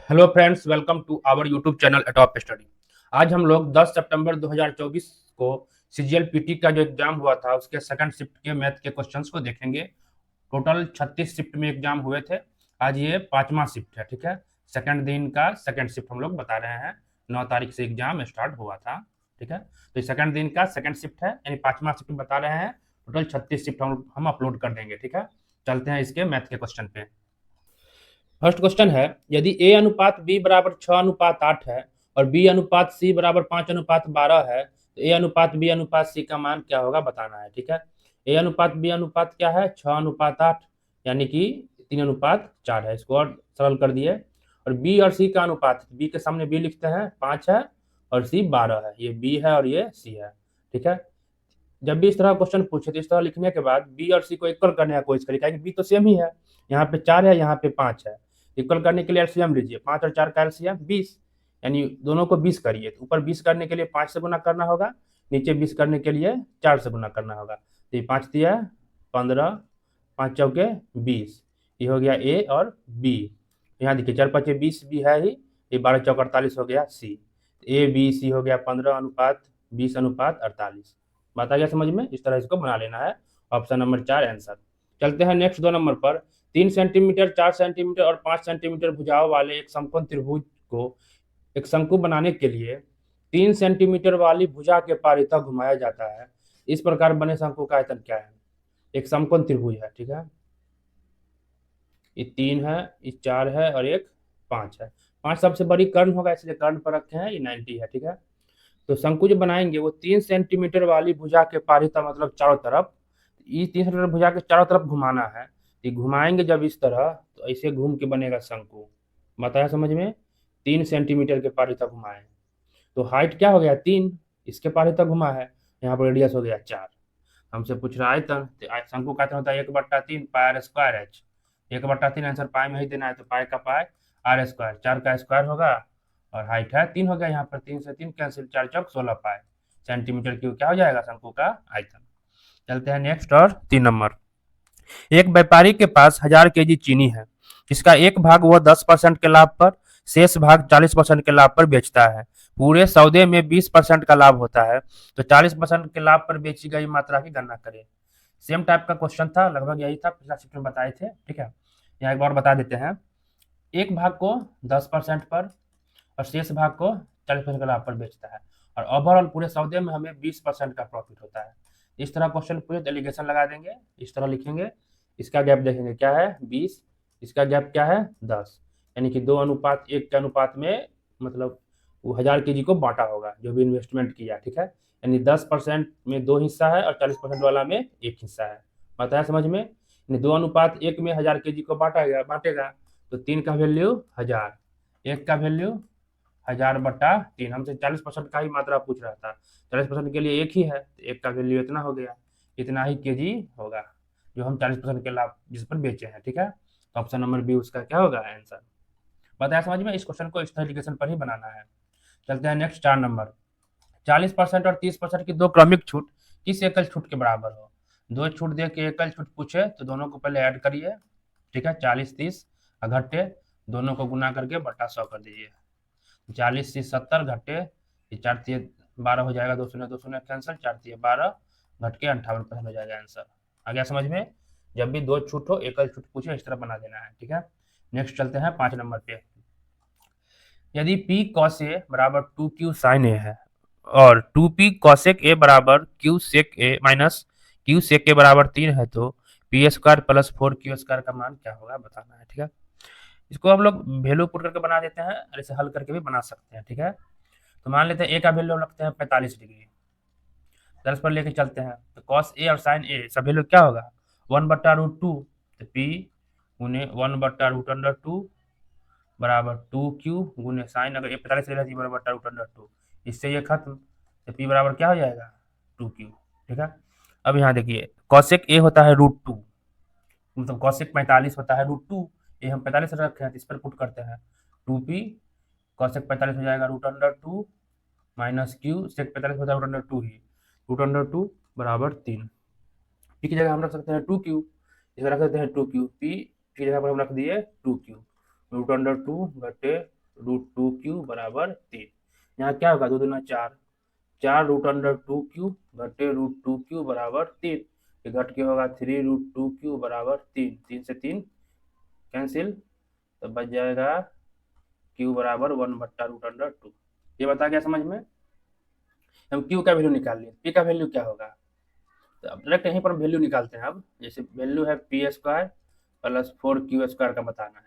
Hello friends, welcome to our YouTube channel top study. आज हम लोग 10 सितंबर 2024 को सीजीएल पीटी का जो एग्जाम हुआ था उसके सेकंड शिफ्ट के मैथ के क्वेश्चंस को देखेंगे। टोटल 36 शिफ्ट में एग्जाम हुए थे। आज ये पांचवा शिफ्ट है, ठीक है। सेकंड दिन का सेकंड शिफ्ट हम लोग बता रहे हैं। 9 तारीख से एग्जाम स्टार्ट हुआ था, ठीक है। तो सेकंड दिन का सेकंड शिफ्ट है, यानी पांचवा शिफ्ट बता रहे हैं। टोटल 36 शिफ्ट हम अपलोड कर देंगे, ठीक है। चलते हैं इसके मैथ के क्वेश्चन पे। फर्स्ट क्वेश्चन है, यदि ए अनुपात बी बराबर 6:8 है और बी अनुपात सी बराबर 5:12 है तो ए अनुपात बी अनुपात सी का मान क्या होगा बताना है, ठीक है। ए अनुपात बी अनुपात क्या है? 6:8, यानी कि 3:4 है। इसको और सरल कर दिए। और बी और सी का अनुपात, बी के सामने बी लिखते हैं, 5 है और सी 12 है। ये बी है और ये सी है, ठीक है। जब भी इस तरह क्वेश्चन पूछे तो इस तरह लिखने के बाद बी और सी को इक्वल करने का कोशिश करिए, क्योंकि बी तो सेम ही है। यहाँ पे 4 है, यहाँ पे 5 है। इक्वल करने के लिए एलसीएम लीजिए, 5 और 4 का एलसीएम 20, यानी दोनों को 20 करिए। तो ऊपर 20 करने के लिए 5 से गुना करना होगा, नीचे 20 करने के लिए 4 से गुना करना होगा। तो ये 5 दिया 15, 5 चौके 20, ये हो गया ए और बी। यहाँ देखिए 4 5 20 भी है ही, ये 12 चौक 48 हो गया सी। ए बी सी हो गया 15:20:48। बात आ गया समझ में? इस तरह इसको बना लेना है। Option number 4 answer. चलते हैं नेक्स्ट 2 नंबर पर। 3 सेंटीमीटर, 4 सेंटीमीटर और 5 सेंटीमीटर भुजाओं वाले एक समकोण त्रिभुज को एक शंकु बनाने के लिए 3 सेंटीमीटर वाली भुजा के पारिता घुमाया जाता है। इस प्रकार बने शंकु का आयतन क्या है? एक समकोण त्रिभुज है, ठीक है। ये 3 है, ये 4 है और एक 5 है। 5 सबसे बड़ी कर्ण होगा, इसलिए कर्ण पर रखे हैं। ये 90 है, ठीक है। तो शंकु जो बनाएंगे वो 3 सेंटीमीटर वाली भुजा के पारिता, मतलब चारों तरफ, ये 3 सेंटीमीटर भुजा के चारों तरफ घुमाना है। ये घुमाएंगे जब इस तरह, तो ऐसे घूम के बनेगा शंकु। बताया समझ में? 3 सेंटीमीटर के पारिता घुमाए, तो हाइट क्या हो गया? 3। इसके पारिता घुमा है, यहाँ पर रेडियस हो गया 4। हमसे पूछ रहा है आयतन, तो शंकु का आयतन होता है 1/3 पाई आर स्क्वायर एच। 1/3 आंसर पाई में ही देना है, तो पाई का पाई आर स्क्वायर, 4 का स्क्वायर होगा और हाइट है 3 हो गया। यहाँ पर 3 से 3 कैंसिल, 4 चौक 16 पाई सेंटीमीटर क्यूब क्या हो जाएगा शंकु का आयतन। चलते हैं नेक्स्ट और 3 नंबर। एक व्यापारी के पास 1000 केजी चीनी है, जिसका एक भाग वह 10% के लाभ पर, शेष भाग 40% के लाभ पर बेचता है। पूरे सौदे में 20% का लाभ होता है, तो 40% के लाभ पर बेची गई मात्रा की गणना करें। सेम टाइप का क्वेश्चन था, लगभग यही था, पिछला शिफ्ट में बताए थे, ठीक है। यहाँ एक बार बता देते हैं। एक भाग को 10% पर और शेष भाग को 40% का लाभ पर बेचता है, और ओवरऑल पूरे सौदे में हमें 20% का प्रॉफिट होता है। इस तरह क्वेश्चन पूरे एलिगेशन लगा देंगे, इस तरह लिखेंगे। इसका गैप देखेंगे क्या है? 20। इसका गैप क्या है? 10। यानी कि 2:1 के अनुपात में, मतलब वो 1000 केजी को बांटा होगा जो भी इन्वेस्टमेंट किया, ठीक है। यानी 10% में 2 हिस्सा है और 40% वाला में 1 हिस्सा है। बताया समझ में? यानी 2:1 में 1000 केजी को बांटेगा, तो 3 का वैल्यू 1000, 1 का वैल्यू 1000/3। हमसे 40% का ही मात्रा पूछ रहा था, 40% के लिए 1 ही है, तो 1 का वैल्यू इतना हो गया। इतना ही केजी होगा जो हम 40% के लाभ जिस पर बेचे हैं, ठीक है। तो ऑप्शन नंबर बी उसका क्या होगा आंसर। बताया समझ में? इस क्वेश्चन को इस तरीके पर ही बनाना है। चलते हैं नेक्स्ट 4 नंबर। 40% और 30% की दो क्रमिक छूट किस एकल छूट के बराबर हो? दो छूट दे के एकल छूट पूछे तो दोनों को पहले ऐड करिए, ठीक है। 40 30 घट्टे, दोनों को गुना करके बटा 100 कर दीजिए। 40 से 70 घटे, ये 4 तिये 12 हो जाएगा, 2 शून्य 2 शून्य कैंसिल, 4 तिये 12 घट के 58% हो जाएगा आंसर। आ गया समझ में? जब भी दो छूट हो, एकल छूट पूछे, इस तरह बना देना है, ठीक है। नेक्स्ट चलते हैं 5 नंबर पे। यदि P cos A बराबर 2Q sin A है और 2P cosec A बराबर Q sec A minus Q sec A बराबर 3 है, तो P² प्लस 4Q स्क्वायर का मान क्या होगा बताना है, ठीक है। इसको हम लोग वैल्यू पुट करके बना देते हैं और इसे हल करके भी बना सकते हैं, ठीक है। तो मान लेते हैं ए का वैल्यू रखते हैं 45 डिग्री, 10 पर लेके चलते हैं। तो कॉस ए और साइन ए सब वैल्यू क्या होगा? 1/√2, तो पी गुने 1/√2 बराबर 2Q गुने साइन, अगर ए 45 रहेगा तो 1/√2, इससे ये खत्म। तो पी बराबर क्या हो जाएगा? 2Q, ठीक है। अब यहाँ देखिए, कॉसेक ए होता है √2, मतलब कॉसेक 45 होता है √2, ये हम 45 रखे हैं, तो इस पर पुट करते हैं। 2P कॉसेक 45 हो जाएगा √2 माइनस क्यू सेक 45 होता है √2 ही, √2 बराबर 3। पी की जगह हम रख सकते हैं 2Q, इसमें रख सकते हैं 2Q, पी की जगह पर हम रख दिए 2Q, √2 घटे √2 बराबर 3। यहाँ क्या होगा, 2 दूना 4, 4 √2 घटे √2 बराबर 3, ये घट के होगा 3 √2 बराबर 3, 3 से 3 कैंसिल, तो बच जाएगा q बराबर 1/√2। ये बता गया समझ में। हम q का वैल्यू निकाल लिए, p का वैल्यू क्या होगा, तो अब डायरेक्ट यहीं पर वैल्यू निकालते हैं। अब जैसे वैल्यू है p² प्लस 4q² का बताना है।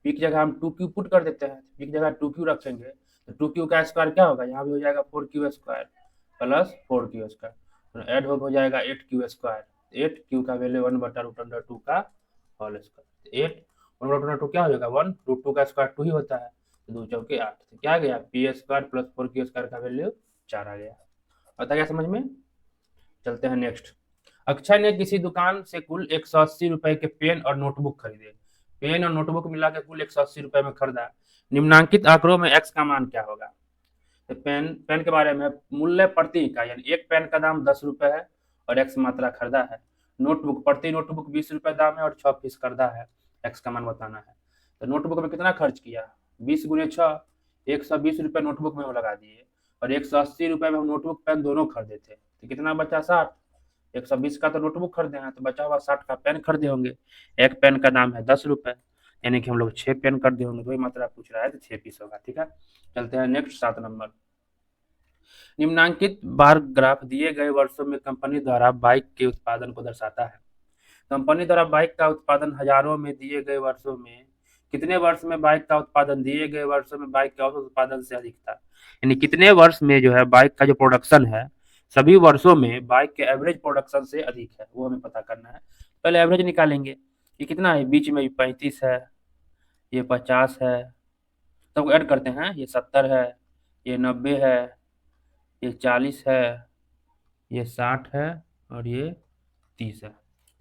p की जगह हम 2q पुट कर देते हैं, p की जगह 2q रखेंगे तो 2q का स्क्वायर क्या होगा, यहाँ भी हो जाएगा 4q² प्लस 4q², तो ऐड हो जाएगा 8q²। 8q का वैल्यू 1/√2 का होल स्क्वायर, 8 1/√2 क्या हो जाएगा 1, √2 का स्क्वायर 2 ही होता है, तो 2 चौके 8, तो क्या आ गया p² प्लस 4q² का वैल्यू 4 आ गया। आता गया समझ में। चलते हैं नेक्स्ट। अक्षय ने किसी दुकान से कुल 180 रुपए के पेन और नोटबुक खरीदे। पेन और नोटबुक मिला के कुल 180 रुपए में खरीदा। निम्नांकित आंकड़ों में x का मान क्या होगा। तो पेन के बारे में, मूल्य प्रति इकाई यानी एक पेन का दाम 10 रुपए है और x मात्रा खरीदा है। नोटबुक प्रति नोटबुक 20 रुपए दाम है और 6 पीस खरीदा है, x का मान बताना है। तो नोटबुक में कितना खर्च किया, 20 गुने 6, 120 रुपए नोटबुक में लगा दिए और 180 रुपए में हम नोटबुक पेन दोनों खरीदे थे, तो कितना बचा 60। 120 का तो नोटबुक खरीदे हैं, तो बचा हुआ 60 का पेन खरीदे होंगे। एक पेन का दाम है 10 रुपए, यानी कि हम लोग 6 पेन खरीदे होंगे, वही मात्रा पूछ रहा है, तो 6 पीस होगा। ठीक है, चलते हैं नेक्स्ट 7 नंबर। निम्नांकित बार ग्राफ दिए गए वर्षों में कंपनी द्वारा बाइक के उत्पादन को दर्शाता है। कंपनी द्वारा बाइक का उत्पादन हजारों में दिए गए वर्षों में कितने वर्ष में बाइक का उत्पादन दिए गए वर्षों में बाइक का औसत उत्पादन से अधिक था, यानी कितने वर्ष में जो है बाइक का जो प्रोडक्शन है सभी वर्षों में बाइक के एवरेज प्रोडक्शन से अधिक है, वो हमें पता करना है। पहले एवरेज निकालेंगे, ये कितना है, बीच में 35 है, ये 50 है, तो ऐड करते हैं, ये 70 है, ये 90 है, ये 40 है, ये 60 है और ये 30 है,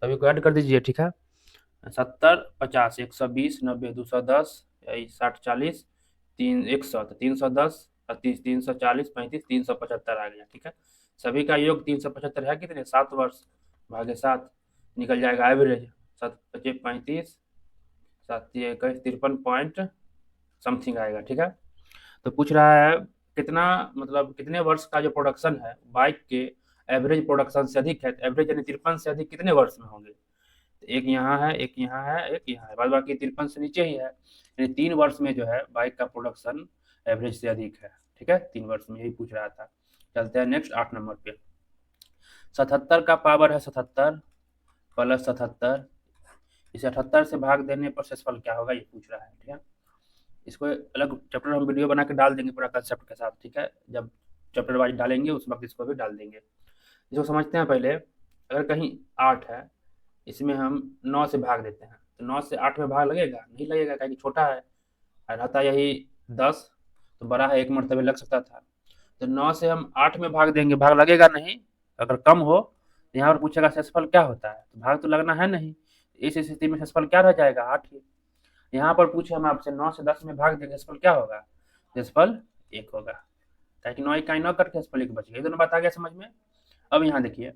सभी को ऐड कर दीजिए। ठीक है, 70 50 120 90 210 60 40 100, तो 310 30 340 35 375 आ गया। ठीक है, सभी का योग 375 है, कितने 7 वर्ष भागे 7 निकल जाएगा एवरेज, 7 25 35 7 21 53 पॉइंट समथिंग आएगा। ठीक है, तो पूछ रहा है कितना, मतलब कितने वर्ष का जो प्रोडक्शन है बाइक के एवरेज प्रोडक्शन से अधिक है, एवरेज यानी 53 से अधिक कितने वर्ष में होंगे, एक यहाँ है, एक यहाँ है, एक यहाँ है, बाद बाकी 53 से नीचे ही है, यानी 3 वर्ष में जो है बाइक का प्रोडक्शन एवरेज से अधिक है। ठीक है, 3 वर्ष में, यही पूछ रहा था। चलते हैं नेक्स्ट 8 नंबर पे। 77 का पावर है 77 प्लस 77, इसे 78 से भाग देने पर शेषफल क्या होगा, ये पूछ रहा है। ठीक है, इसको अलग चैप्टर हम वीडियो बना के डाल देंगे पूरा कंसेप्ट के साथ। ठीक है, जब चैप्टर वाइज डालेंगे उस वक्त इसको भी डाल देंगे। इसको समझते हैं पहले। अगर कहीं 8 है, इसमें हम 9 से भाग देते हैं, तो 9 से 8 में भाग लगेगा, नहीं लगेगा, क्योंकि छोटा है, और रहता यही 10, तो बड़ा है, एक मरतबे लग सकता था, तो 9 से हम 8 में भाग देंगे, भाग लगेगा नहीं। अगर कम हो तो यहाँ पर पूछेगा शेषफल क्या होता है, तो भाग तो लगना है नहीं, इस स्थिति में शेषफल क्या रह जाएगा 8 ही। यहाँ पर पूछे हम आपसे 9 से 10 में भाग देंगे, शेषफल क्या होगा, शेषफल 1 होगा, ताकि 9 इकाई 9 कट के शेषफल 1 बच गया। ये दोनों बात आ गया समझ में। अब यहाँ देखिए,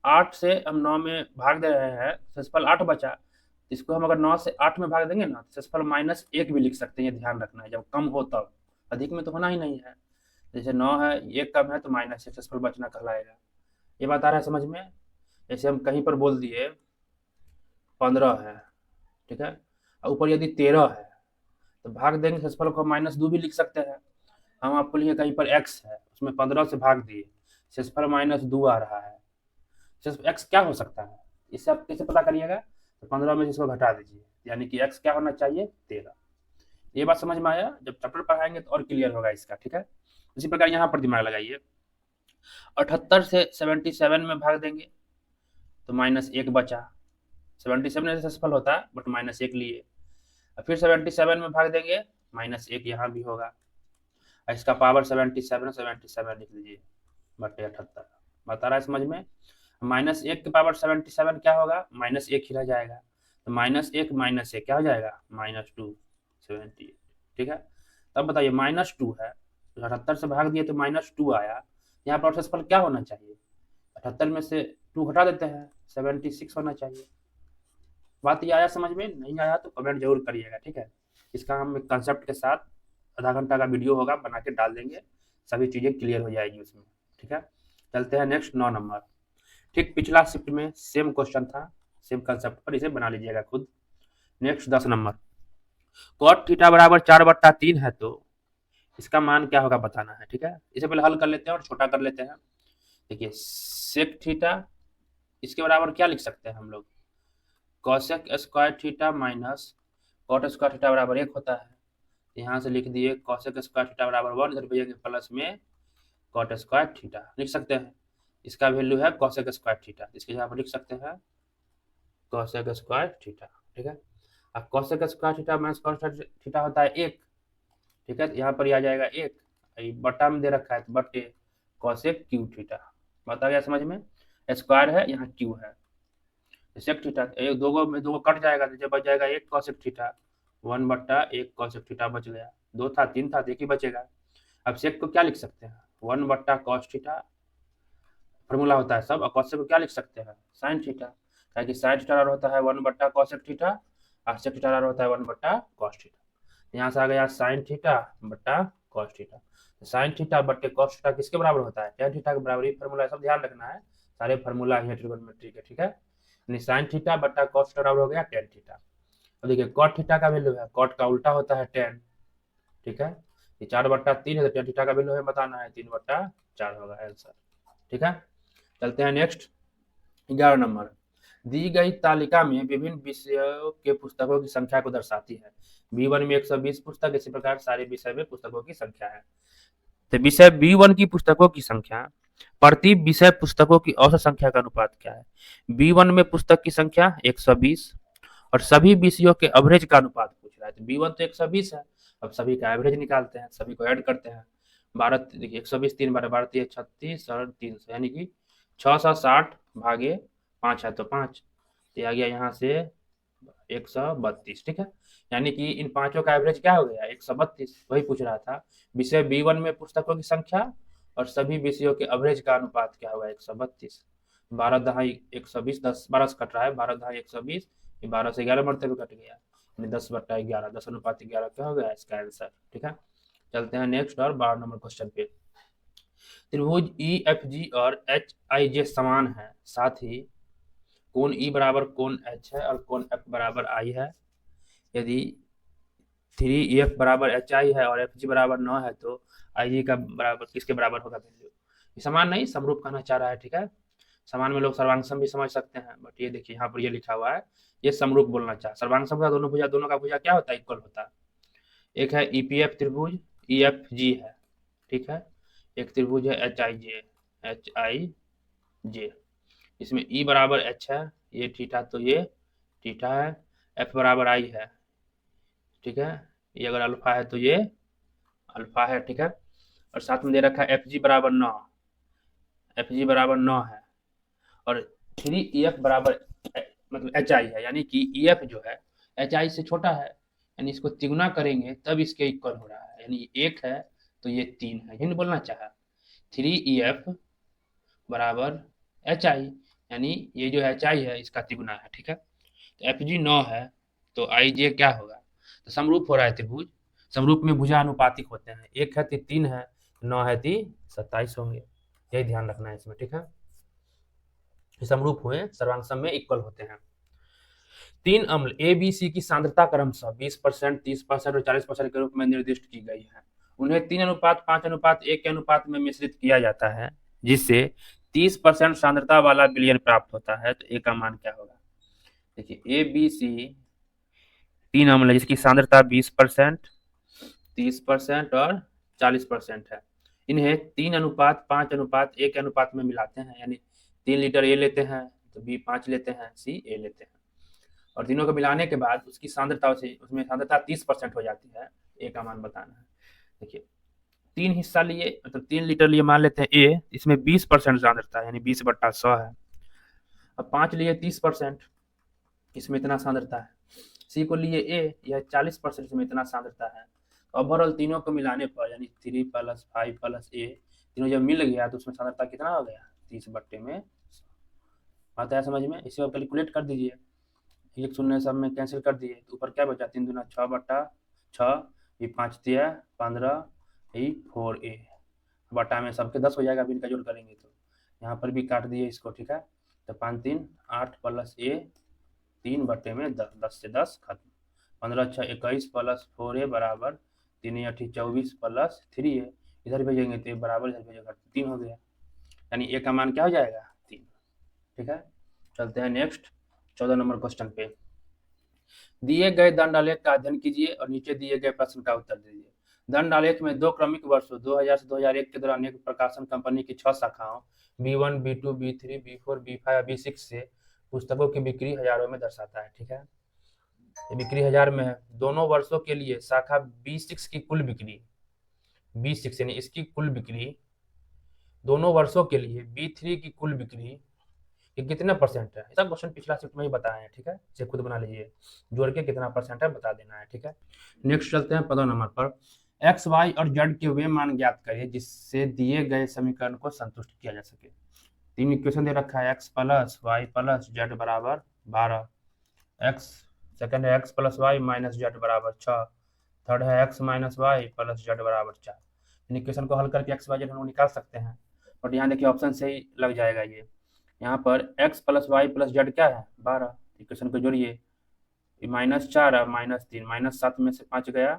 8 से हम 9 में भाग दे रहे हैं, शेषफल 8 बचा, इसको हम अगर 9 से 8 में भाग देंगे ना, तो शेषफल -1 भी लिख सकते हैं, ये ध्यान रखना है, जब कम हो तब, अधिक में तो होना ही नहीं है। जैसे 9 है, 1 कम है, तो -1 शेषफल बचना कहलाएगा। ये बात आ रहा है समझ में। जैसे हम कहीं पर बोल दिए 15 है, ठीक है, और ऊपर यदि 13 है, तो भाग देंगे, शेषफल को -2 भी लिख सकते हैं। हम आपको लिए कहीं पर x है, उसमें 15 से भाग दिए, शेषफल -2 आ रहा है, x क्या हो सकता है, इससे आप कैसे पता करिएगा, तो 15 में इसको घटा दीजिए, यानी कि x क्या होना चाहिए 13। ये बात समझ में आया, जब चैप्टर पढ़ाएंगे तो और क्लियर होगा इसका। ठीक है, इसी प्रकार यहाँ पर दिमाग लगाइए, 78 से 77 में भाग देंगे तो -1 बचा, 77 से सफल होता है बट -1 लिए, फिर 77 में भाग देंगे, -1 यहाँ भी होगा, इसका पावर 77 लिख लीजिए बटे 78, बता रहा है समझ में। -1 के पावर 77 क्या होगा, -1 ही रह जाएगा, तो -1 क्या हो जाएगा, -2 78। ठीक है, तब बताइए -2 है, 78 से भाग दिए तो -2 आया, यहाँ पर शेषफल क्या होना चाहिए, 78 में से 2 घटा देते हैं, 76 होना चाहिए। बात ये आया समझ में, नहीं आया तो कमेंट जरूर करिएगा। ठीक है, इसका हम कंसेप्ट के साथ आधा घंटा का वीडियो होगा, बना के डाल देंगे, सभी चीज़ें क्लियर हो जाएगी उसमें। ठीक है, चलते हैं नेक्स्ट 9 नंबर। ठीक पिछला शिफ्ट में सेम क्वेश्चन था, सेम कंसेप्ट पर, इसे बना लीजिएगा खुद। नेक्स्ट 10 नंबर, कॉट थीटा बराबर 4/3 है तो इसका मान क्या होगा बताना है। ठीक है, इसे पहले हल कर लेते हैं और छोटा कर लेते हैं। देखिए सेक थीटा, इसके बराबर क्या लिख सकते हैं हम लोग, cosec square theta minus cot square theta बराबर 1 होता है। यहाँ से लिख दिए कॉसेक स्क्वायर थीटा बराबर 1, इधर भेजेंगे प्लस में कॉट स्क्वायर थीटा लिख सकते हैं। इसका वैल्यू है कॉसेक स्क्वायर थीटा, इसके जगह पर लिख सकते हैं कॉसेक स्क्वायर थीटा। ठीक है, अब cosec square theta minus cot theta होता है 1। ठीक है, यहाँ पर आ जाएगा 1, बटा में दे रखा है तो बटे कॉसेक क्यू थीटा। बात आ गया समझ में, स्क्वायर है यहाँ क्यू है, सेक थीटा एक दो कट जाएगा तो जब बच जाएगा 1 कॉसेक थीटा, 1/1 कॉसेक थीटा बच गया। 2 था 3 था तो 1 ही बचेगा। अब सेक को क्या लिख सकते हैं, 1/cos थीटा फॉर्मूला होता है सब, और कॉसेक को क्या लिख सकते हैं साइन थीटा, ताकि साइन थीटा होता है 1/cosec थीटा और सेक थीटा होता है 1/cos थीटा। यहाँ से आ गया साइन थीटा बट्टा कॉस थीटा। साइन थीटा बट्टे कॉस थीटा किसके बराबर होता है, टेन थीटा के बराबर। ये फॉर्मूला सब ध्यान रखना है, सारे फॉर्मूला है ट्रिगोनोमेट्री के। ठीक है, यानी साइन थीटा बट्टा कॉस थीटा बराबर हो गया टेन थीटा। अब देखिए कॉट थीटा का वैल्यू है, कॉट का उल्टा होता है टेन। ठीक है, ये 4/3 है तो टेन थीटा का वैल्यू है बताना है 3/4 होगा आंसर। ठीक है, चलते हैं नेक्स्ट 11 नंबर। दी गई तालिका में विभिन्न विषयों के पुस्तकों की संख्या को दर्शाती है। B1 में 120 पुस्तक, इसी प्रकार सारे विषय में पुस्तकों की संख्या है। तो विषय B1 की पुस्तकों की संख्या प्रति विषय पुस्तकों की औसत संख्या का अनुपात क्या है। B1 में पुस्तक की संख्या 120 और सभी विषयों के एवरेज का अनुपात पूछ रहा है। तो B1 तो 120 है, अब सभी का एवरेज निकालते हैं, सभी को ऐड करते हैं। 12 देखिए 120 3 12 12 36 और 300 यानी कि 660 भागे 5 है तो 5, ये आ गया यहाँ से 132। ठीक है, यानी कि इन पांचों का एवरेज क्या हो गया 132, वही पूछ रहा था। विषय B1 में पुस्तकों की संख्या और सभी विषयों के एवरेज का अनुपात क्या होगा 132। 12 दहाई 120, 10 12 से कट रहा है, 12 दहाई 120, 12 से 11 मरतबे कट गया, यानी 10/11, 10:11 क्या हो गया इसका आंसर। ठीक है, चलते हैं नेक्स्ट और 12 नंबर क्वेश्चन पे। त्रिभुज EFG और HIJ समान है, साथ ही कोण E बराबर कोण H है और कोण F बराबर I है। यदि 3EF बराबर HI है और FG बराबर 9 है तो IG का बराबर किसके बराबर होगा वैल्यू। समान नहीं समरूप कहना चाह रहा है। ठीक है, समान में लोग सर्वांगसम भी समझ सकते हैं, बट ये देखिए यहाँ पर ये लिखा हुआ है, ये समरूप बोलना चाह। सर्वांगसम का दोनों का भुजा क्या होता है इक्वल होता है। एक है EPF त्रिभुज EFG है। ठीक है, एक त्रिभुज है HIJ, इसमें E बराबर H है, ये थीटा तो ये थीटा है, F बराबर I है। ठीक है, ये अगर अल्फा है तो ये अल्फा है। ठीक है, और साथ में दे रखा है FG बराबर 9, FG बराबर 9 है, और 3EF बराबर मतलब HI है, यानी कि EF जो है HI से छोटा है, यानी इसको तिगुना करेंगे तब इसके इक्वल हो रहा है, यानी 1 है तो ये 3 है, हिंट बोलना चाहा। 3EF बराबर HI, यानी ये जो HI है इसका तिगुना है। ठीक है, तो FG 9 है तो IJ क्या होगा, तो समरूप हो रहा है त्रिभुज, समरूप में भुजा अनुपातिक होते हैं, 1 है तो 3 है, 9 है तो 27 होंगे, यही ध्यान रखना है इसमें। ठीक है, समरूप हुए सर्वांगसम में इक्वल होते हैं। 3 अम्ल ABC की सांद्रता क्रमशः 20%, 30% और 40% के रूप में निर्दिष्ट की गई है। उन्हें 3:5:1 के अनुपात में मिश्रित किया जाता है, जिससे 30% सांद्रता वाला विलयन प्राप्त होता है। तो ए का मान क्या होगा, देखिए ABC 3 अम्ल है जिसकी सांद्रता 20%, 30% और 40% है। इन्हें 3:5:1 के अनुपात में मिलाते हैं, यानी 3 लीटर A लेते हैं तो B 5 लेते हैं, C A लेते हैं, और तीनों को मिलाने के बाद उसकी सांद्रता से उसमें सांद्रता 30% हो जाती है। ए का मान बताना है। देखिए 3 हिस्सा लिए मतलब 3 लीटर लिए मान लेते हैं ए, इसमें 20% सांद्रता है, यानी 20/100 है। अब 5 लिए 30%, इसमें इतना सांद्रता है। सी को लिए ए, यह 40%, इसमें इतना सांद्रता है। ओवरऑल तीनों को मिलाने पर यानी 3 + 5 + A तीनों जब मिल गया तो उसमें सांद्रता कितना हो गया 30/100। आता है समझ में, इसे आप कैलकुलेट कर दीजिए, 1 शून्य सब में कैंसिल कर दिए तो ऊपर क्या बचा 3 दूना 6/6 ये 5 तिया 15, ये 4a बटा में सबके 10 हो जाएगा, अभी इनका जोड़ करेंगे तो यहाँ पर भी काट दिए इसको, ठीक है। तो 5 3 8 प्लस a 3 बटे में 10, 10 से 10 खत्म, 15 6 21 प्लस 4a बराबर 3 8 24 प्लस 3a, इधर भेजेंगे तो बराबर इधर भेजेगा 3 हो गया, यानी a का मान क्या हो जाएगा 3, ठीक है। चलते हैं नेक्स्ट 14 नंबर क्वेश्चन पे। दिए गए दंड आलेख का अध्ययन कीजिए और नीचे दिए गए प्रश्न का उत्तर दीजिए। दंड आलेख में 2 क्रमिक वर्षों 2000 से 2001 के दौरान एक प्रकाशन कंपनी की 6 शाखाओं B1, B2, B3, B4, B5 और B6 से पुस्तकों की बिक्री हजारों में दर्शाता है, ठीक है। ये बिक्री हजार में है। दोनों वर्षों के लिए शाखा B6 की कुल बिक्री, B6 यानी इसकी कुल बिक्री दोनों वर्षों के लिए B3 की कुल बिक्री ये कितना परसेंट है, ऐसा क्वेश्चन पिछला शिफ्ट में ही बताए हैं, ठीक है। इसे खुद बना लीजिए, जोड़ के कितना परसेंट है बता देना है, ठीक है। नेक्स्ट चलते हैं 15 नंबर पर। एक्स वाई और जेड के वे मान ज्ञात करिए जिससे दिए गए समीकरण को संतुष्ट किया जा सके। 3 इक्वेशन दे रखा है, x plus y plus z बराबर 12, एक्स सेकंड है x plus y minus z बराबर 6, थर्ड है x minus y plus z बराबर 4। इन इक्वेशन को हल करके एक्स वाई जेड हम लोग निकाल सकते हैं, बट यहाँ देखिए ऑप्शन से ही लग जाएगा ये। यहाँ पर x plus y plus z क्या है 12, इक्वेशन को जोड़िए, -4 है -3, -7 में से 5 गया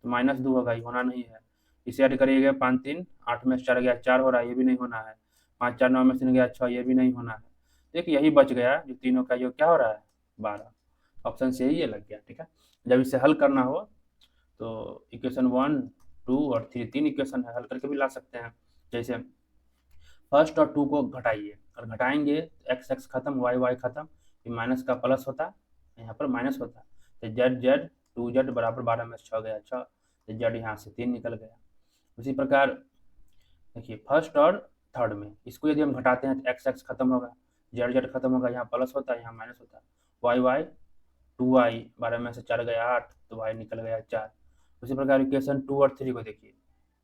तो -2 होगा, ये होना नहीं है। इसे ऐड करिएगा 5 3 8 में से 4 गया 4 हो रहा है, ये भी नहीं होना है। 5 4 9 में से 3 गया 6, ये भी नहीं होना है। देखिए यही बच गया, जो तीनों का जो क्या हो रहा है 12, ऑप्शन से ही ये लग गया, ठीक है। जब इसे हल करना हो तो इक्वेशन 1 2 और 3 तीन इक्वेशन है, हल करके भी ला सकते हैं। जैसे फर्स्ट और 2 को घटाइए और घटाएंगे एक्स एक्स खत्म वाई वाई खत्म, ये माइनस का प्लस होता, यहाँ पर माइनस होता, तो जेड जेड 2z बराबर 12 में 6 गया 6, तो जेड यहाँ से 3 निकल गया। उसी प्रकार देखिए फर्स्ट और थर्ड में इसको यदि हम घटाते हैं तो एक्स एक्स खत्म होगा, जेड जेड खत्म होगा, यहाँ प्लस होता है यहाँ माइनस होता है, वाई वाई 2y 12 में से 4 गया 8, तो वाई निकल गया 4। उसी प्रकार इक्वेशन 2 और 3 को देखिए,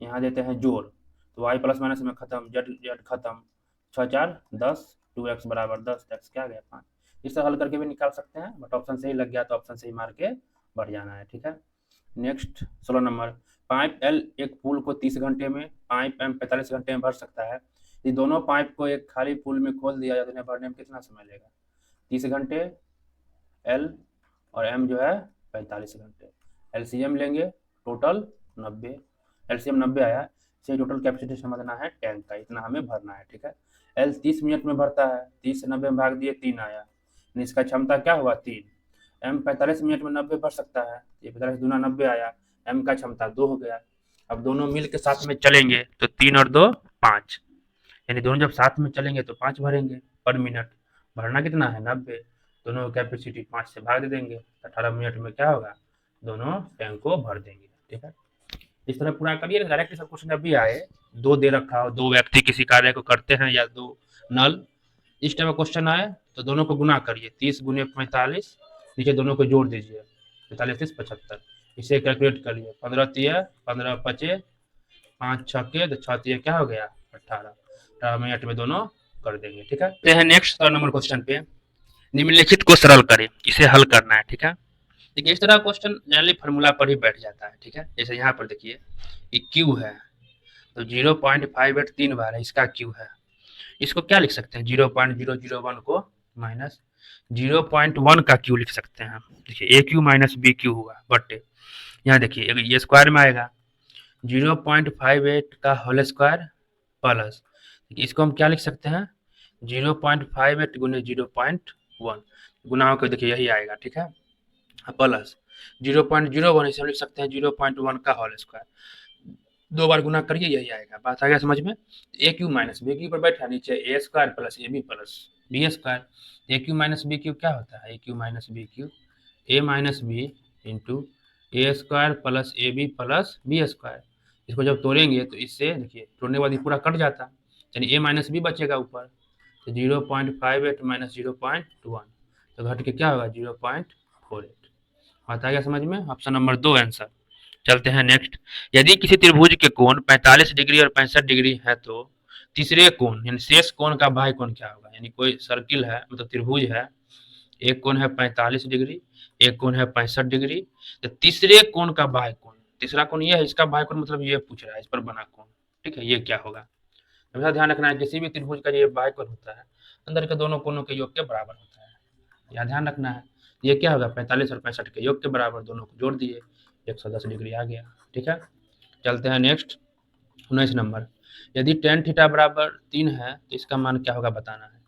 यहाँ देते हैं जोड़, तो वाई प्लस माइनस में खत्म, जेड जेड खत्म, 6 4 10, 2x बराबर 10, x क्या गया 5। इस तरह हल करके भी निकाल सकते हैं, बट ऑप्शन से ही लग गया तो ऑप्शन से ही मार के बढ़ जाना है, ठीक है। नेक्स्ट 16 नंबर, पाइप L एक पूल को 30 घंटे में, पाइप M 45 घंटे में भर सकता है। ये दोनों पाइप को एक खाली पूल में खोल दिया जाए तो इन्हें भरने में कितना समय लगेगा? 30 घंटे L और M जो है 45 घंटे। LCM लेंगे टोटल 90, LCM 90 आया, इसे टोटल कैपेसिटी समझना है टैंक का, इतना हमें भरना है, ठीक है। L 30 मिनट में भरता है, 30 से 90 में भाग दिए 3 आया, इसका क्षमता क्या हुआ 3। M 45 मिनट में 90 भर सकता है, ये 45 दूना 90 आया, M का क्षमता 2 हो गया। अब दोनों मिल के साथ में चलेंगे तो 3 और 2 5, यानी दोनों जब साथ में चलेंगे तो 5 भरेंगे पर मिनट, भरना कितना है 90, दोनों कैपेसिटी 5 से भाग दे देंगे, 18 मिनट में क्या होगा दोनों टैंक को भर देंगे, ठीक है। इस तरह पूरा करिए, डायरेक्ट सब क्वेश्चन अभी आए, 2 दे रखा हो, 2 व्यक्ति किसी कार्य को करते हैं या 2 नल, इस टाइप का क्वेश्चन आए तो दोनों को गुना करिए, 30 गुने 45, नीचे दोनों को जोड़ दीजिए, 45 30 75, इसे कैलकुलेट करिए, 15 तिया 15 पचे 5 छक्के तो 6 तिया क्या हो गया 18 मिनट में दोनों कर देंगे, ठीक है। नेक्स्ट नंबर क्वेश्चन पे, निम्नलिखित को सरल करें, इसे हल करना है, ठीक है। देखिए इस तरह क्वेश्चन जनरली फार्मूला पर ही बैठ जाता है, ठीक है। जैसे यहाँ पर देखिए ये क्यू है तो 0.58 3 बार है, इसका क्यू है, इसको क्या लिख सकते हैं 0.001 को माइनस 0.1 का क्यू लिख सकते हैं। देखिए ए क्यू माइनस बी क्यू हुआ बटे, यहाँ देखिए ये स्क्वायर में आएगा 0.58 का होल स्क्वायर प्लस, इसको हम क्या लिख सकते हैं 0.58 गुने 0.1 गुना होकर देखिए यही आएगा, ठीक है, प्लस 0.01 इसे हम लिख सकते हैं 0.1 का होल स्क्वायर, 2 बार गुना करिए यही आएगा, बात आ गया समझ में। A cube minus B cube पर बैठा, नीचे A square plus A B plus B square, A cube minus B cube क्या होता है A cube minus B cube, A minus B into A square plus A B plus B square. इसको जब तोड़ेंगे तो इससे देखिए तोड़ने के बाद ये पूरा कट जाता, यानी ए माइनस बी बचेगा ऊपर, तो 0.58 माइनस 0.1 तो घट के क्या होगा 0.48, बात आ गया समझ में। Option number 2 answer. चलते हैं नेक्स्ट, यदि किसी त्रिभुज के कोण 45 डिग्री और 65 डिग्री है तो तीसरे कोण यानी शेष कोण का भाग कोण क्या होगा, यानी कोई सर्किल है मतलब त्रिभुज है, एक कोण है 45 डिग्री एक कोण है 65 डिग्री, तो तीसरे कोण का भाग कोण तीसरा कोण ये है, इसका बाह्य कोण मतलब ये पूछ रहा है, इस पर बना कोण, ठीक है, ये क्या होगा। हमेशा ध्यान रखना है किसी भी त्रिभुज का ये बाह्य कोण होता है अंदर के दोनों कोणों के योग के बराबर होता है, यह ध्यान रखना है। ये क्या होगा, 45 और 65 के योग के बराबर, दोनों को जोड़ दिए 110 डिग्री आ गया, ठीक है। चलते हैं नेक्स्ट 19 नंबर। यदि tan थीटा बराबर 3 है तो इसका मान क्या होगा बताना है।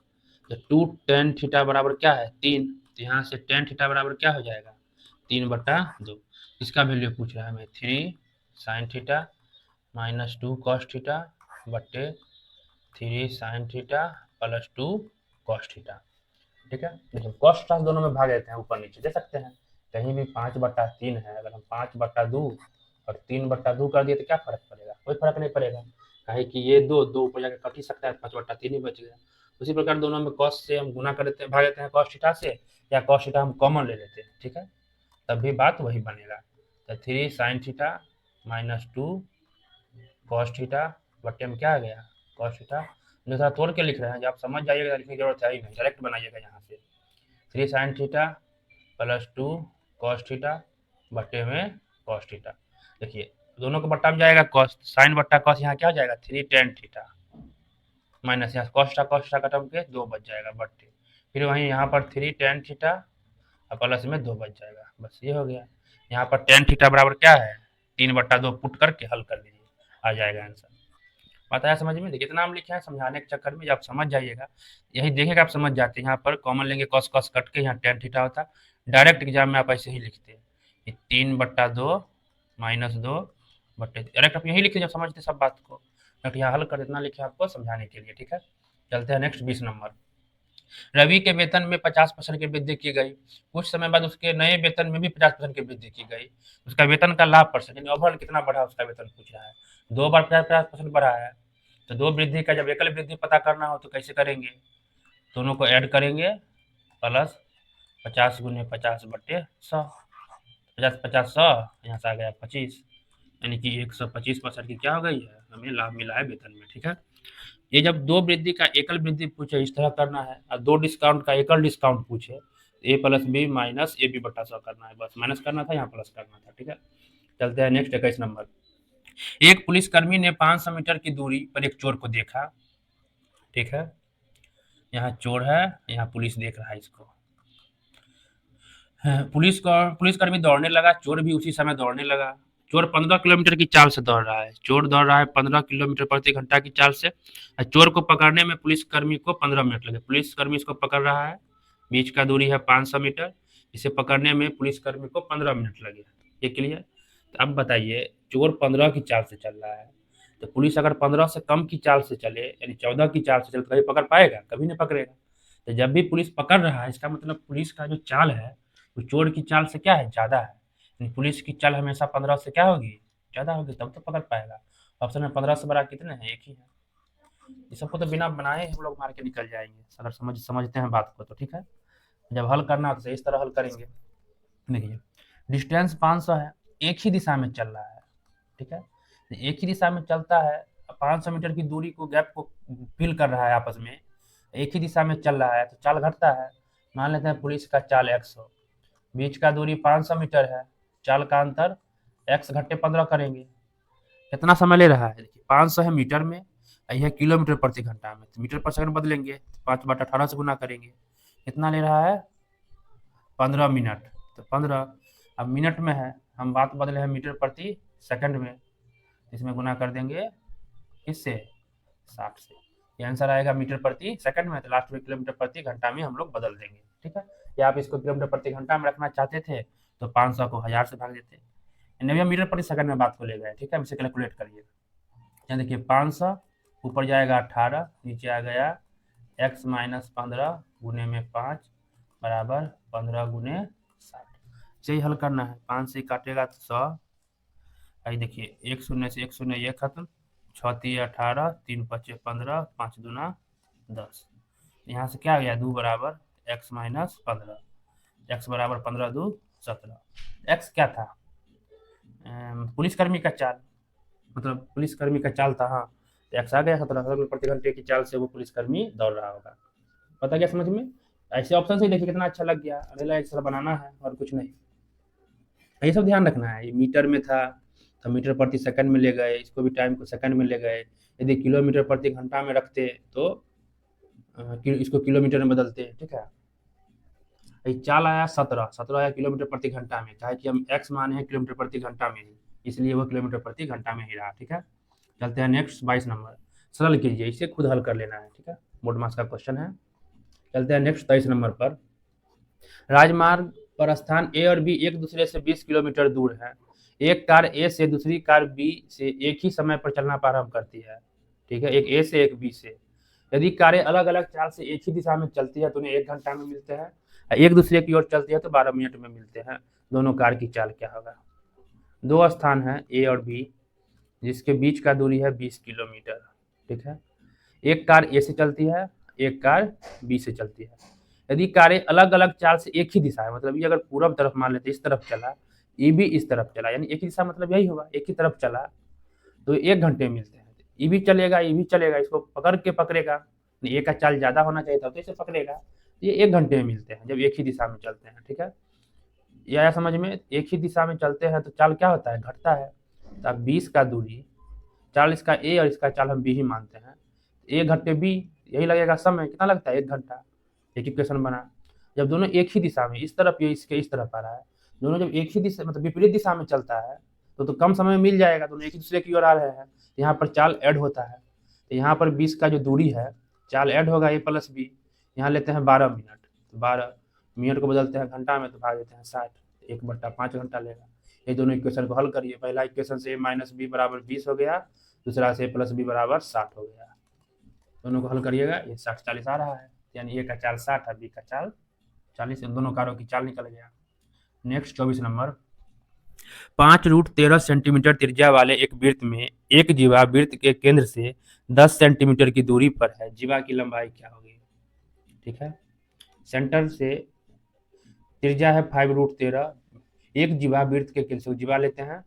तो 2 tan थीटा बराबर क्या है 3, तो यहाँ से tan थीटा बराबर क्या हो जाएगा 3/2। इसका वैल्यू पूछ रहा है हमें 3 sin theta minus 2 cos theta बट्टे 3 sin theta plus 2 cos theta, ठीक है। देखिए cos थीटा दोनों में भाग देते हैं, ऊपर नीचे दे सकते हैं, कहीं भी 5/3 है, अगर हम 5/2 और 3/2 कर दिए तो क्या फर्क पड़ेगा, कोई फर्क नहीं पड़ेगा, काहे कि ये दो ऊपर जाकर कट ही सकता है, 5/3 ही बच गया। उसी प्रकार दोनों में cos से हम गुना कर देते हैं, भाग देते हैं cos थीटा से, या cos थीटा हम कॉमन ले लेते हैं, ठीक है, तब भी बात वही बनेगा। तो 3 sin theta minus 2 cos theta बट्टे में क्या आ गया cos थीटा। जो थोड़ा तोड़ के लिख रहे हैं, जब आप समझ जाइएगा, लिखने की जरूरत है ही नहीं, डायरेक्ट बनाइएगा यहाँ से 3 sin theta plus 2 cos theta बट्टे में cos थीटा। देखिए दोनों को बट्टा में जाएगा cos, साइन बट्टा cos, यहाँ क्या हो जाएगा 3 tan थीटा माइनस यहाँ cos थीटा कटम के 2 बच जाएगा बट्टे, फिर वहीं यहाँ पर 3 tan थीटा और प्लस में 2 बच जाएगा, बस ये हो गया। यहाँ पर tan थीटा बराबर क्या है 3/2 पुट करके हल कर लीजिए, आ जाएगा आंसर। बात आया समझ में। देखिए इतना हम लिखे हैं, समझाने के चक्कर में जब समझ जाइएगा, यही देखेगा आप समझ जाते हैं। यहाँ पर कॉमन लेंगे cos cos कट के, यहाँ tan थीटा होता, डायरेक्ट एग्जाम में आप ऐसे ही लिखते हैं, ये 3/2 माइनस 2 बट्टे, डायरेक्ट आप यही लिखते जब समझते सब बात को, डायरेक्ट यहाँ हल कर इतना लिखे आपको समझाने के लिए, ठीक है। चलते हैं नेक्स्ट 20 नंबर। रवि के वेतन में 50% की वृद्धि की गई, कुछ समय बाद उसके नए वेतन में भी 50% की वृद्धि की गई, उसका वेतन का लाभ परसेंट यानी ओवरऑल कितना बढ़ा उसका वेतन पूछ रहा है। 2 बार 50% बढ़ा है, तो 2 वृद्धि का जब एकल वृद्धि पता करना हो तो कैसे करेंगे, दोनों को ऐड करेंगे प्लस 50 गुने 50 बट्टे 100, 50 100, यहाँ से आ गया 25, यानी कि 125% की क्या हो गई है, हमें लाभ मिला है वेतन में, ठीक है। ये जब 2 वृद्धि का एकल वृद्धि पूछे इस तरह करना है, और 2 डिस्काउंट का एकल डिस्काउंट पूछे, A plus B minus A B बटा 100 करना है, बस माइनस करना था, यहाँ प्लस करना था, ठीक है। चलते हैं नेक्स्ट 21 नंबर। एक पुलिसकर्मी ने 500 मीटर की दूरी पर एक चोर को देखा, ठीक है, यहाँ चोर है, यहाँ पुलिस देख रहा है इसको, पुलिसकर्मी दौड़ने लगा, चोर भी उसी समय दौड़ने लगा। चोर 15 किलोमीटर की चाल से दौड़ रहा है, चोर दौड़ रहा है 15 किलोमीटर प्रति घंटा की चाल से, चोर को पकड़ने में पुलिसकर्मी को 15 मिनट लगे। पुलिसकर्मी इसको पकड़ रहा है, बीच का दूरी है 500 मीटर, इसे पकड़ने में पुलिसकर्मी को 15 मिनट लगे, ये क्लियर। तो अब बताइए चोर 15 की चाल से चल रहा है, तो पुलिस अगर 15 से कम की चाल से चले यानी 14 की चाल से चले तो कभी पकड़ पाएगा, कभी नहीं पकड़ेगा। तो जब भी पुलिस पकड़ रहा है इसका मतलब पुलिस का जो चाल है वो चोर की चाल से क्या है ज़्यादा है, यानी पुलिस की चाल हमेशा 15 से क्या होगी ज़्यादा होगी, तब तो पकड़ पाएगा। ऑप्शन में 15 से बड़ा कितने हैं, एक ही है। ये सबको तो बिना बनाए हम लोग मार के निकल जाएंगे अगर समझते हैं बात को तो, ठीक है। जब हल करना तो इस तरह हल करेंगे। देखिए डिस्टेंस 500 है, एक ही दिशा में चल रहा है, ठीक है, एक ही दिशा में चलता है, 500 मीटर की दूरी को गैप को फिल कर रहा है आपस में, एक ही दिशा में चल रहा है तो चाल घटता है। मान लेते हैं पुलिस का चाल 100, बीच का दूरी 500 मीटर है, चाल का अंतर x घट्टे 15 करेंगे, कितना समय ले रहा है, देखिए 500 है मीटर में, यह किलोमीटर प्रति घंटा में, तो मीटर पर सेकंड बदलेंगे, 5/18 से गुना करेंगे, कितना ले रहा है 15 मिनट, तो 15 अब मिनट में है, हम बात बदले हैं मीटर प्रति सेकंड में, इसमें गुना कर देंगे किससे 60 से, ये आंसर आएगा मीटर प्रति सेकंड में, तो लास्ट में किलोमीटर प्रति घंटा में हम लोग बदल देंगे, ठीक है। या आप इसको किलोमीटर प्रति घंटा में रखना चाहते थे तो 500 को 1000 से भाग देते, भैया मीटर प्रति सेकंड में बात को ले गए, ठीक है। इसे कैलकुलेट करिए, यहाँ देखिए 500 ऊपर जाएगा 18, नीचे आ गया x माइनस 15 गुने में 5 बराबर 15 गुने 60, इसे हल करना है, 5 से काटेगा तो 100, आई देखिए 1 शून्य से 1 शून्य ये खत्म, 6 3 18, 3 5 15, 5 दूना 10, यहाँ से क्या आ गया 2 बराबर x माइनस 15, x बराबर 15 2 17, x क्या था पुलिसकर्मी का चाल, मतलब पुलिसकर्मी का चाल था, हाँ, तो एक्स आ गया 17 प्रति घंटे की चाल से वो पुलिसकर्मी दौड़ रहा होगा। पता क्या समझ में, ऐसे ऑप्शन से देखिए कितना अच्छा लग गया, अगला एक्सरा बनाना है और कुछ नहीं, ये सब ध्यान रखना है। ये मीटर में था, तो मीटर प्रति सेकंड में ले गए, इसको भी टाइम को सेकंड में ले गए। यदि किलोमीटर प्रति घंटा में रखते तो इसको किलोमीटर में बदलते, ठीक है। चाल आया 17 आया किलोमीटर प्रति घंटा में, चाहे कि हम एक्स माने हैं किलोमीटर प्रति घंटा में ही, इसलिए वो किलोमीटर प्रति घंटा में ही रहा, ठीक है। चलते हैं नेक्स्ट 22 नंबर, सरल कीजिए, इसे खुद हल कर लेना है, ठीक है, बोर्ड मास का क्वेश्चन है। चलते हैं नेक्स्ट 23 नंबर पर, राजमार्ग पर स्थान ए और बी एक दूसरे से 20 किलोमीटर दूर है। एक कार ए से दूसरी कार बी से एक ही समय पर चलना प्रारंभ करती है, ठीक है, एक ए से एक बी से। यदि कारें अलग अलग चाल से एक ही दिशा में चलती है तो उन्हें 1 घंटा में मिलते हैं, एक दूसरे की ओर चलती है तो 12 मिनट में मिलते हैं। दोनों कार की चाल क्या होगा? दो स्थान है ए और बी जिसके बीच का दूरी है 20 किलोमीटर, ठीक है। एक कार ए से चलती है, एक कार बी से चलती है। यदि कारें अलग अलग चाल से एक ही दिशा है, मतलब ये अगर पूरब तरफ मान लेते इस तरफ चला, ये भी इस तरफ चला, यानी एक ही दिशा, मतलब यही होगा, एक ही तरफ चला तो 1 घंटे मिलते हैं। ये भी चलेगा, ये भी चलेगा, इसको पकड़ के पकड़ेगा, ए का चाल ज्यादा होना चाहिए था तो इसे पकड़ेगा, ये 1 घंटे में मिलते हैं जब एक ही दिशा में चलते हैं, ठीक है। ये आया समझ में? एक ही दिशा में चलते हैं तो चाल क्या होता है? घटता है। तो 20 का दूरी, चाल इसका ए और इसका चाल हम बी ही मानते हैं, ए घंटे बी, यही लगेगा समय, कितना लगता है? 1 घंटा। एक इक्वेशन बना। जब दोनों एक ही दिशा में, इस तरफ ये इसके इस तरफ आ रहा है, दोनों जब एक ही दिशा मतलब विपरीत दिशा में चलता है तो कम समय में मिल जाएगा, दोनों एक ही दूसरे की ओर आ रहे हैं, यहाँ पर चाल ऐड होता है। तो यहाँ पर 20 का जो दूरी है, चाल ऐड होगा ए प्लस बी, यहाँ लेते हैं 12 मिनट, तो 12 मिनट को बदलते हैं घंटा में तो भाग देते हैं 60, 1/5 घंटा लेगा। ये दोनों इक्वेशन को हल करिए, पहला इक्वेशन से a माइनस बी बराबर 20 हो गया, दूसरा से a प्लस बी बराबर 60 हो गया। दोनों को हल करिएगा, ये 60-40 आ रहा है, यानी ए का चाल 60 है, बी का चाल 40, दोनों कारों की चाल निकल गया। नेक्स्ट 24 नंबर, 5√13 सेंटीमीटर त्रिज्या वाले एक वृत्त में एक जीवा वृत्त के केंद्र से 10 सेंटीमीटर की दूरी पर है, जीवा की लंबाई क्या होगी? ठीक है, सेंटर से त्रिज्या है 5√13, एक जीवा वृत्त के केंद्र से, जीवा लेते हैं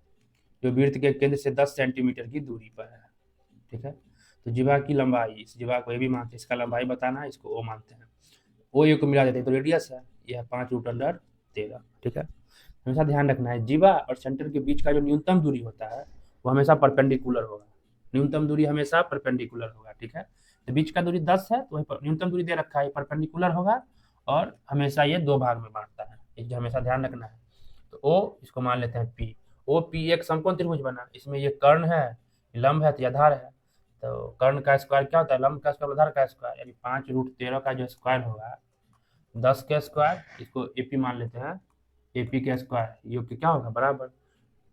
जो वृत्त के केंद्र से 10 सेंटीमीटर की दूरी पर है, ठीक है। तो जीवा की लंबाई, इस जीवा को ए भी मानते हैं, इसका लंबाई बताना है, इसको ओ मानते हैं, ओ ए को मिला देते हैं तो रेडियस है, यह 5√13, ठीक है। हमेशा ध्यान रखना है जीवा और सेंटर के बीच का जो न्यूनतम दूरी होता है वो हमेशा परपेंडिकुलर होगा, न्यूनतम दूरी हमेशा परपेंडिकुलर होगा, ठीक है। तो बीच का दूरी 10 है तो न्यूनतम दूरी दे रखा है, परपेंडिकुलर होगा और हमेशा ये 2 भाग में बांटता है, ये हमेशा ध्यान रखना है। तो ओ इसको मान लेते हैं पी, ओ पी एक समकोण त्रिभुज बना, इसमें ये कर्ण है, लंब है तो यह आधार है, तो कर्ण का स्क्वायर क्या होता है? लंब का स्क्वायर आधार का स्क्वायर, यानी 5√13 का जो स्क्वायर होगा 10 के स्क्वायर, इसको एपी मान लेते हैं, एपी के स्क्वायर, ये क्या होगा? बराबर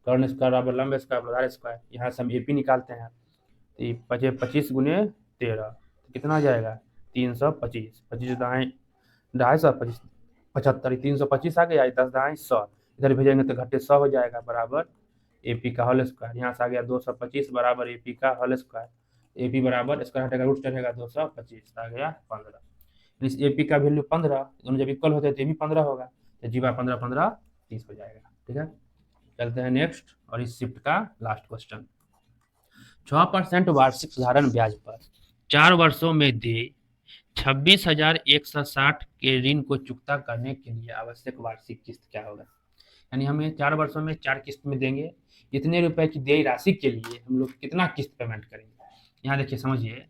कर्ण स्क्वायर बराबर लंब स्क्वायर आधार स्क्वायर, यहाँ से हम एपी निकालते हैं तो 25 गुने 13 तो कितना आ जाएगा? 325, 25 दाएँ 250, 75, 325 आ गया, 10 दाएँ 100, इधर भेजेंगे तो घटे 100 हो जाएगा, बराबर एपी का होल स्क्वायर, यहाँ से आ गया 225 बराबर एपी का होल स्क्वायर, एपी बराबर स्क्वायर हटेगा रूट चढ़ेगा 225, आ गया 15। इस एपी का वैल्यू 15, दोनों जब इक्वल होते हैं तो ये भी 15 होगा, तो जीवा 15 15 30 हो जाएगा, ठीक है। चलते हैं नेक्स्ट और इस शिफ्ट का लास्ट क्वेश्चन, 6% वार्षिक साधारण ब्याज पर 4 वर्षों में दे 26,160 के ऋण को चुकता करने के लिए आवश्यक वार्षिक किस्त क्या होगा? यानी हमें 4 वर्षों में 4 किस्त में देंगे, इतने रुपए की देय राशि के लिए हम लोग कितना किस्त पेमेंट करेंगे? यहाँ देखिए समझिए,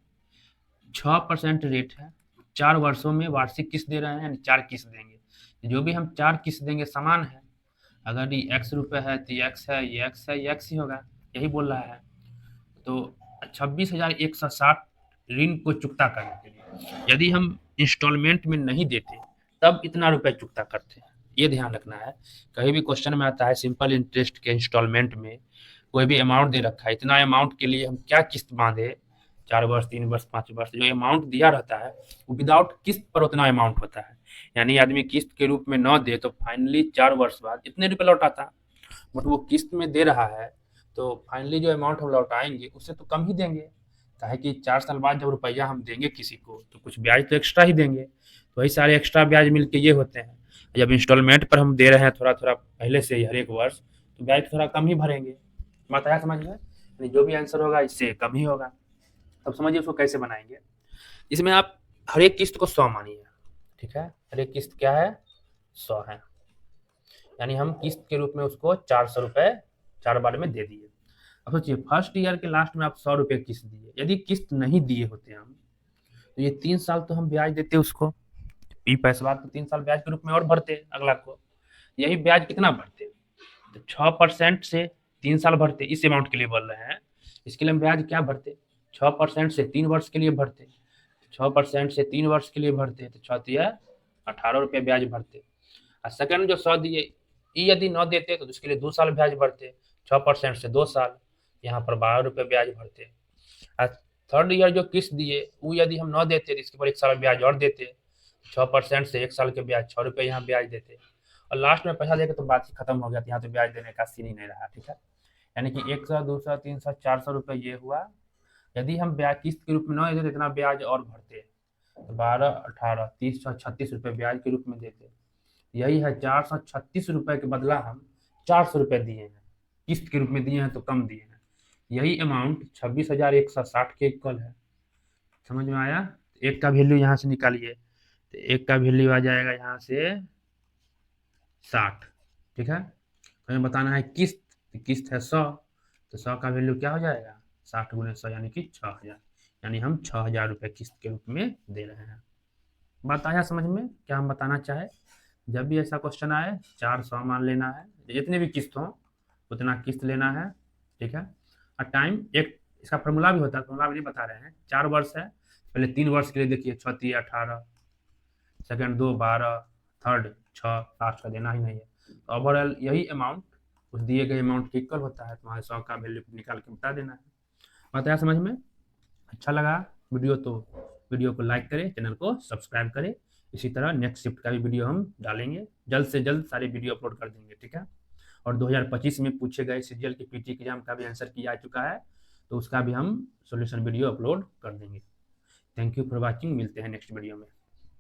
6% रेट है, 4 वर्षों में वार्षिक किस्त दे रहे हैं, यानी 4 किस्त देंगे, जो भी हम 4 किस्त देंगे समान है, अगर ये x रुपये है तो ये x है, ये x है, ये x ही होगा, यही बोल रहा है। तो 26,160 ऋण को चुकता करने के लिए, यदि हम इंस्टॉलमेंट में नहीं देते तब इतना रुपए चुकता करते हैं, ये ध्यान रखना है। कहीं भी क्वेश्चन में आता है सिंपल इंटरेस्ट के इंस्टॉलमेंट में कोई भी अमाउंट दे रखा है, इतना अमाउंट के लिए हम क्या किस्त बांधे, 4 वर्ष 3 वर्ष 5 वर्ष, जो अमाउंट दिया रहता है वो विदाउट किस्त पर उतना अमाउंट होता है, यानी आदमी किस्त के रूप में न दे तो फाइनली 4 वर्ष बाद इतने रुपये लौटाता, बट वो किस्त में दे रहा है तो फाइनली जो अमाउंट हम लौटाएंगे उससे तो कम ही देंगे, काहे कि 4 साल बाद जब रुपया हम देंगे किसी को तो कुछ ब्याज तो एक्स्ट्रा ही देंगे, तो वही सारे एक्स्ट्रा ब्याज मिलके ये होते हैं। जब इंस्टॉलमेंट पर हम दे रहे हैं थोड़ा थोड़ा पहले से ही हर एक वर्ष, तो ब्याज थोड़ा कम ही भरेंगे, बात आया समझ में? जो भी आंसर होगा इससे कम ही होगा। तब समझिए उसको कैसे बनाएंगे, इसमें आप हर एक किस्त को 100 मानिए, ठीक है, हर एक किस्त क्या है? 100 है, यानी हम किस्त के रूप में उसको 400 रुपये 4 बार में दे दिए। अब सोचिए फर्स्ट ईयर के लास्ट में आप 100 रुपये किस्त दिए, यदि किस्त नहीं दिए होते हम तो ये 3 साल तो हम ब्याज देते उसको, ई पैसा तो 3 साल ब्याज के रूप में और भरते अगला को। यही ब्याज कितना भरते, तो 6% से 3 साल भरते, इस अमाउंट के लिए बोल रहे हैं। इसके लिए हम ब्याज क्या भरते, 6% से 3 वर्ष के लिए भरते, 6% से 3 वर्ष के लिए भरते तो 18 रुपये ब्याज भरते। और सेकंड जो 100 दिए, ये यदि न देते तो उसके लिए 2 साल ब्याज भरते, 6% से 2 साल, यहाँ पर 12 रुपये ब्याज भरते। और थर्ड ईयर जो किस्त दिए वो यदि हम न देते तो इसके ऊपर 1 साल ब्याज और देते, 6% से 1 साल के ब्याज 6 रुपये यहाँ ब्याज देते, और लास्ट में पैसा देके तो बात ही खत्म हो गया, यहाँ तो ब्याज देने का सीन ही नहीं रहा। ठीक है, यानी कि 100, 200, 300, 400 रुपये ये हुआ। यदि हम ब्याज किस्त के रूप में न देते तो इतना ब्याज और भरते, तो 12, 18, 30, 36 रुपये ब्याज के रूप में देते। यही है 436 रुपये के बदला हम 400 रुपये दिए हैं, किस्त के रूप में दिए हैं तो कम दिए हैं। यही अमाउंट 26,160 के इक्वल है। समझ में आया? एक का वैल्यू यहाँ से निकालिए, तो एक का वैल्यू आ जाएगा यहाँ से 60। ठीक है, हमें बताना है किस्त, किस्त है 100, तो 100 का वैल्यू क्या हो जाएगा, 60 गुणे 100 यानी कि 6000, यानी हम 6000 रुपये किस्त के रूप में दे रहे हैं। बात आया समझ में क्या हम बताना चाहे? जब भी ऐसा क्वेश्चन आए 400 मान लेना है, जितने भी किस्त हो उतना किस्त लेना है। ठीक है, और टाइम एक इसका फॉर्मूला भी होता है, फॉर्मूला भी नहीं बता रहे हैं। 4 वर्ष है, पहले 3 वर्ष के लिए देखिए 6 3 18, सेकंड 2 12, थर्ड 6, लास्ट का देना ही नहीं है। तो ओवरऑल यही अमाउंट उस दिए गए अमाउंट के इक्वल होता है, तुम्हारे 100 का वैल्यू निकाल के बता देना है। बताया समझ में? अच्छा लगा वीडियो तो वीडियो को लाइक करें, चैनल को सब्सक्राइब करें। इसी तरह नेक्स्ट शिफ्ट का भी वीडियो हम डालेंगे, जल्द से जल्द सारी वीडियो अपलोड कर देंगे। ठीक है, और 2025 में पूछे गए सीजीएल के पीटी एग्जाम का भी आंसर किया जा चुका है, तो उसका भी हम सॉल्यूशन वीडियो अपलोड कर देंगे। थैंक यू फॉर वॉचिंग, मिलते हैं नेक्स्ट वीडियो में।